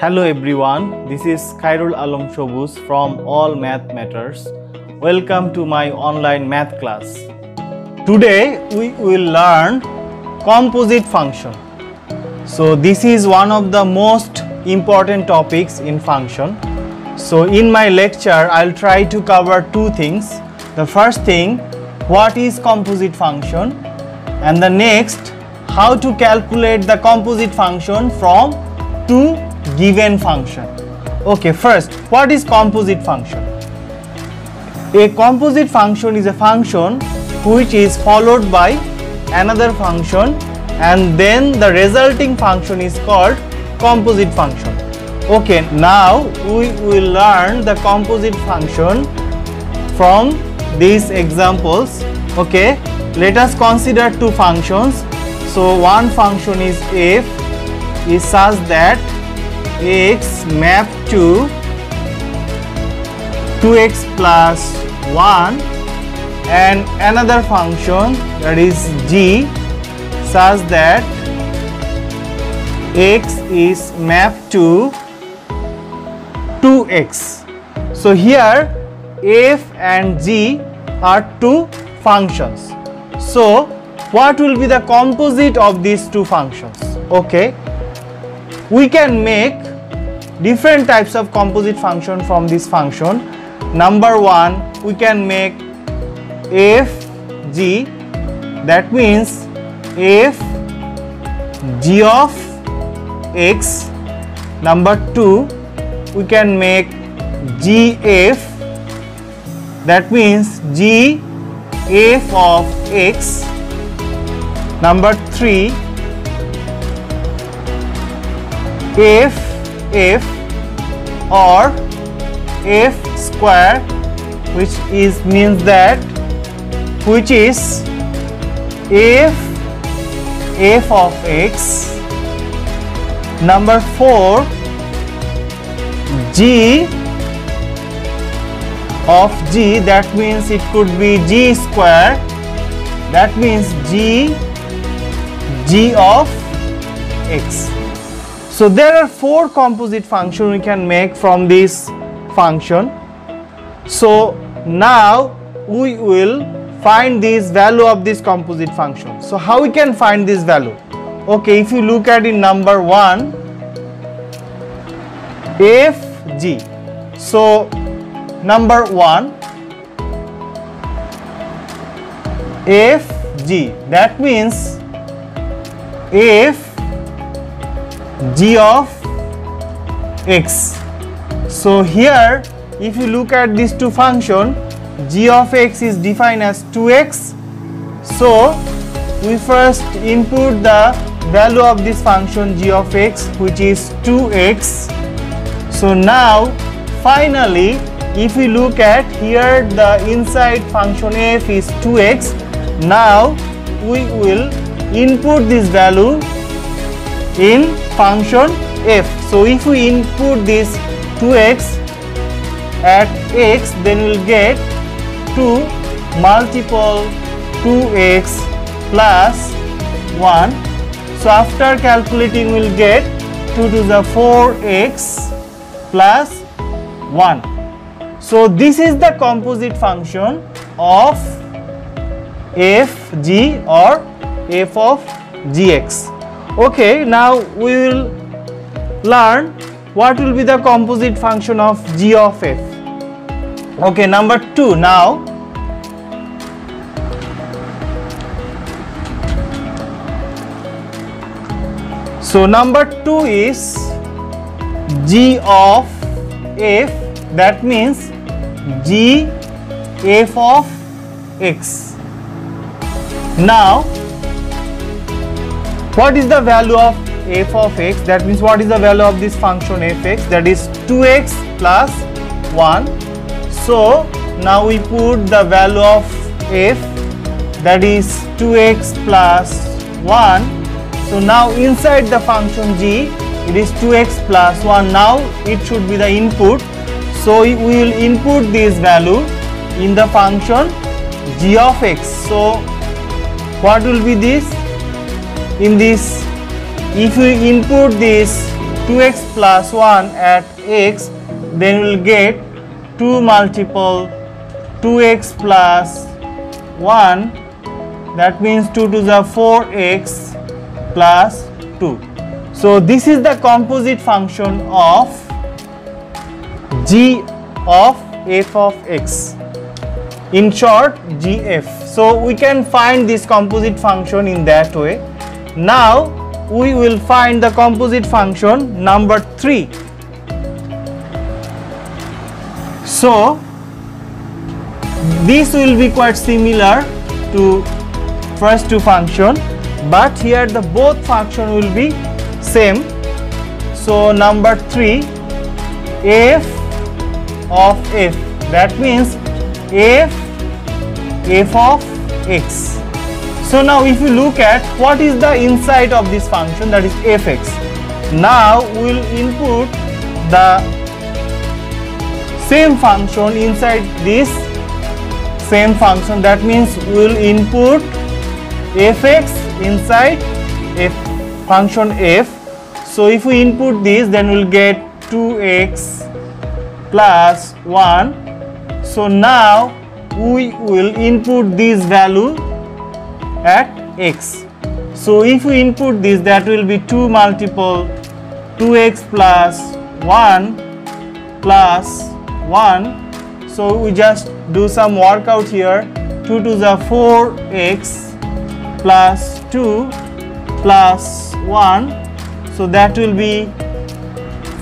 Hello everyone, this is Khairul Alam Shobuz from All Math Matters. Welcome to my online math class. Today we will learn composite function. So this is one of the most important topics in function. So in my lecture I'll try to cover two things. The first thing, what is composite function, and the next, how to calculate the composite function from two given function. Okay, first, what is composite function? A composite function is a function which is followed by another function and then the resulting function is called composite function. Okay, now we will learn the composite function from these examples. Okay, let us consider two functions. So one function is f is such that x map to 2x plus 1, and another function that is g such that x is mapped to 2x. So here f and g are two functions. So what will be the composite of these two functions? Okay, we can make different types of composite function from this function. Number one, we can make f g, that means f g of x. Number two, we can make g f, that means g f of x. Number three, f or f square, which is means f of x. Number four, g of g, that means it could be g square, that means g of x. So there are four composite functions we can make from this function. So now we will find this value of this composite function. So how we can find this value? Okay, if you look at in number one, f g. So number one, f g, that means f g of x. So here if you look at these two functions, g of x is defined as 2x. So we first input the value of this function g of x, which is 2x. So now finally if we look at here, the inside function f is 2x. Now we will input this value in function f. So if we input this 2x at x, then we will get 2 multiple 2x plus 1. So after calculating we will get 2 to the 4x plus 1. So this is the composite function of f g or f of gx. Okay, now we will learn what will be the composite function of g of f. Okay, number two now. So number two is g of f, that means g f of x. Now what is the value of f of x? That means what is the value of this function fx? That is 2x plus 1. So now we put the value of f, that is 2x plus 1. So now inside the function g, it is 2x plus 1. Now it should be the input. So we will input this value in the function g of x. So what will be this? In this, if we input this 2x plus 1 at x, then we will get 2 multiple 2x plus 1, that means 2 to the 4x plus 2. So this is the composite function of g of f of x, in short gf. So we can find this composite function in that way. Now we will find the composite function number 3. So this will be quite similar to first two function, but here the both function will be same. So number 3, f of f, that means f of x. So now if you look at what is the inside of this function, that is fx. Now we will input the same function inside this same function, that means we will input fx inside f function f. So if we input this, then we will get 2x plus 1. So now we will input this value at x. So if we input this, that will be 2 multiple 2x plus 1 plus 1. So we just do some workout here. 2 to the 4x plus 2 plus 1. So that will be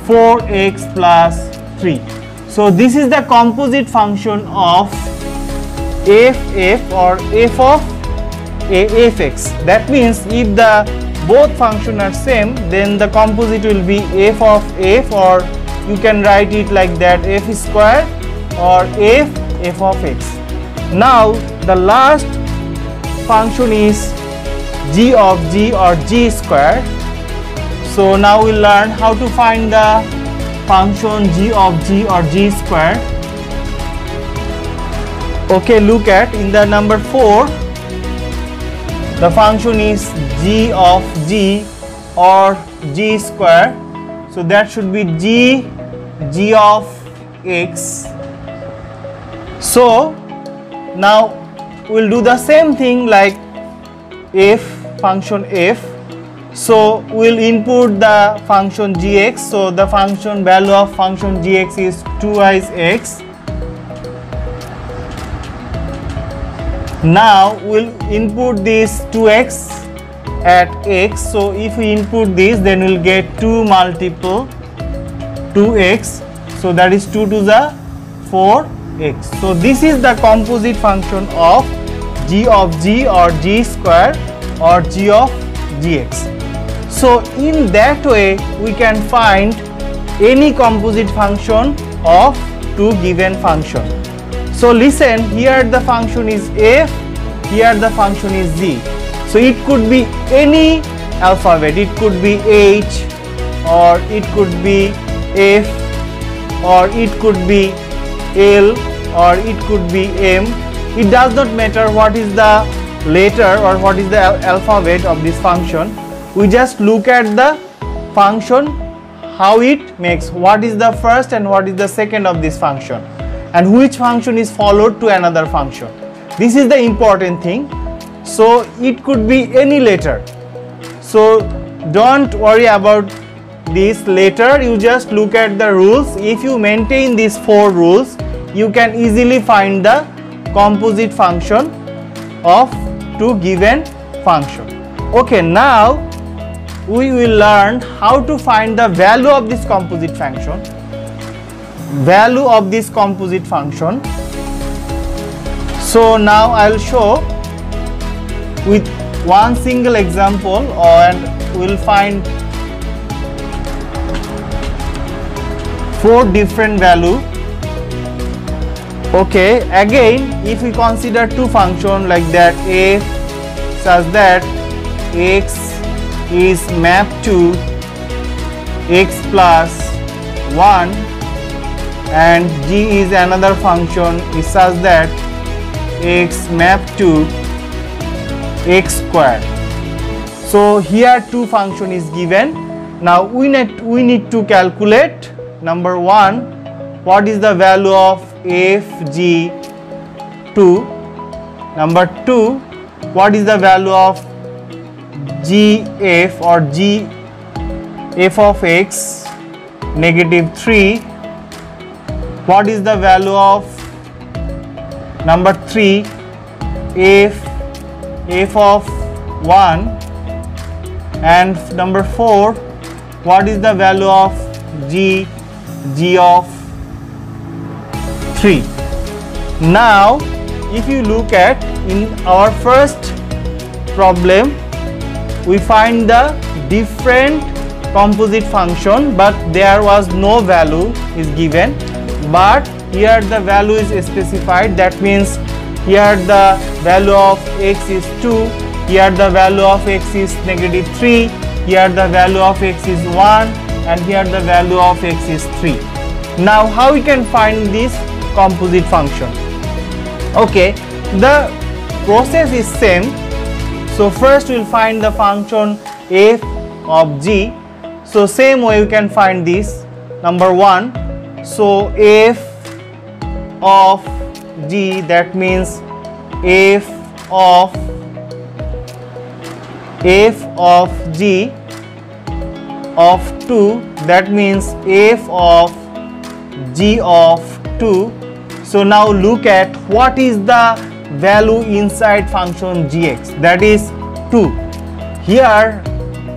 4x plus 3. So this is the composite function of f or f of fx. That means if the both functions are same, then the composite will be f of f, or you can write it like that, f square or f of x. Now the last function is g of g or g square. So now we'll learn how to find the function g of g or g square. Okay, look at in the number 4, the function is g of g or g square. So that should be g of x. So now we'll do the same thing like f, function f. So we'll input the function gx. So the function value of function gx is 2 x. Now we'll input this 2x at x. So if we input this, then we'll get 2 multiple 2x. So that is 2 to the 4x. So this is the composite function of g of g or g square or g of gx. So in that way we can find any composite function of two given function. So listen, here the function is f, here the function is z. So it could be any alphabet, it could be h, or it could be f, or it could be l, or it could be m. It does not matter what is the letter or what is the alphabet of this function. We just look at the function, how it makes, what is the first and what is the second of this function, and which function is followed to another function. This is the important thing. So it could be any letter. So don't worry about this letter, you just look at the rules. If you maintain these 4 rules, you can easily find the composite function of two given function. Okay, now we will learn how to find the value of this composite function. Value of this composite function. So now I will show with one single example, and we will find 4 different value. Okay, again if we consider two functions like that, f such that x is mapped to x plus 1 and g is another function is such that x mapped to x square. So here two function is given. Now we need to calculate number 1, what is the value of fg2. Number 2, what is the value of gf or gf of x negative 3. What is the value of number 3, f of 1. And number 4, what is the value of g of 3. Now if you look at in our first problem, we find the different composite function, but there was no value is given, but here the value is specified. That means here the value of x is 2, here the value of x is negative 3, here the value of x is 1, and here the value of x is 3. Now how we can find this composite function? Okay, the process is same. So first we will find the function f of g. So same way we can find this number 1. So f of g, that means f of g of 2, that means f of g of 2. So now look at what is the value inside function gx, that is 2. Here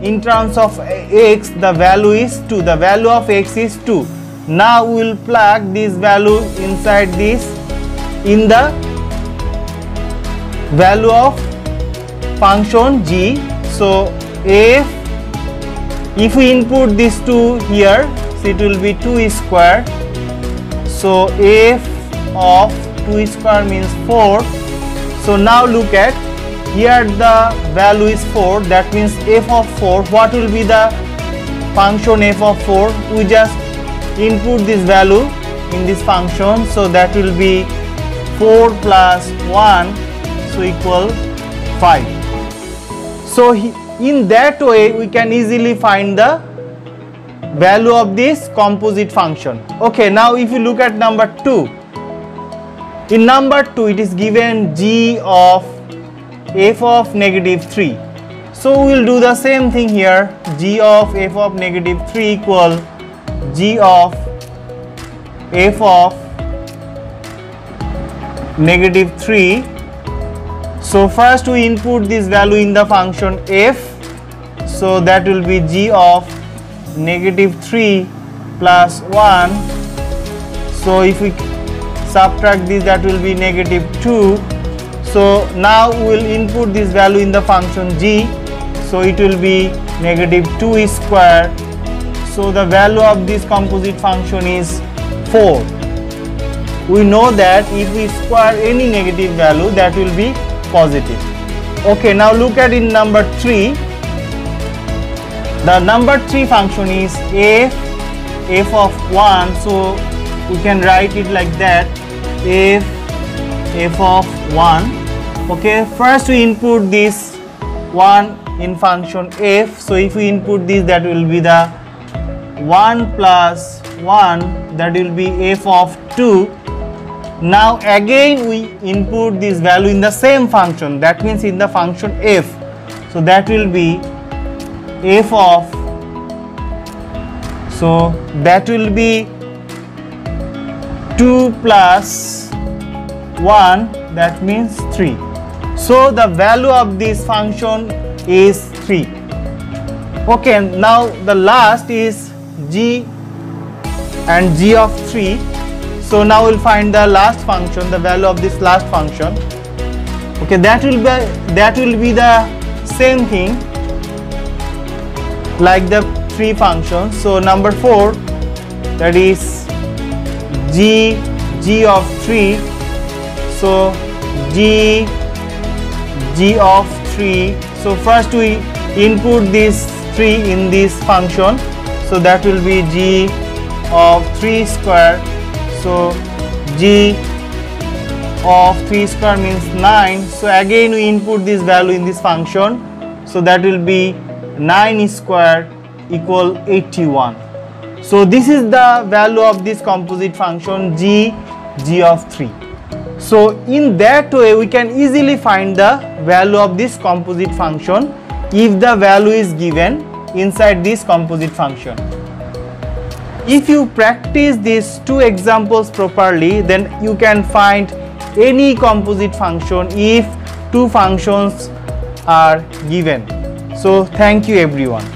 in terms of x the value is 2, the value of x is 2. Now we will plug this value inside this in the value of function g. So if we input this 2 here, so it will be 2 square. So f of 2 square means 4. So now look at here the value is 4, that means f of 4. What will be the function f of 4? We just input this value in this function, so that will be 4 plus 1, so equal 5. So in that way we can easily find the value of this composite function. Okay, now if you look at number 2, in number 2 it is given g of f of negative 3. So we will do the same thing here. G of f of negative 3 equal g of f of negative 3. So first we input this value in the function f. So that will be g of negative 3 plus 1. So if we subtract this, that will be negative 2. So now we will input this value in the function g. So it will be negative 2 square. So the value of this composite function is 4. We know that if we square any negative value, that will be positive. Okay, now look at in number 3. The number 3 function is f of 1. So we can write it like that, f of 1. Okay, first we input this 1 in function f. So if we input this, that will be the 1 plus 1, that will be f of 2. Now again we input this value in the same function, that means in the function f. So that will be f of, so that will be 2 plus 1, that means 3. So the value of this function is 3. Okay, now the last is g and g of 3. So now we'll find the last function, the value of this last function. Okay, that will be the same thing like the 3 functions. So number 4, that is g of 3. So g of 3. So first we input this 3 in this function. So that will be g of 3 square. So g of 3 square means 9. So again we input this value in this function. So that will be 9 square. equal 81. So this is the value of this composite function g of 3. So in that way we can easily find the value of this composite function if the value is given inside this composite function. If you practice these two examples properly, then you can find any composite function if two functions are given. So thank you everyone.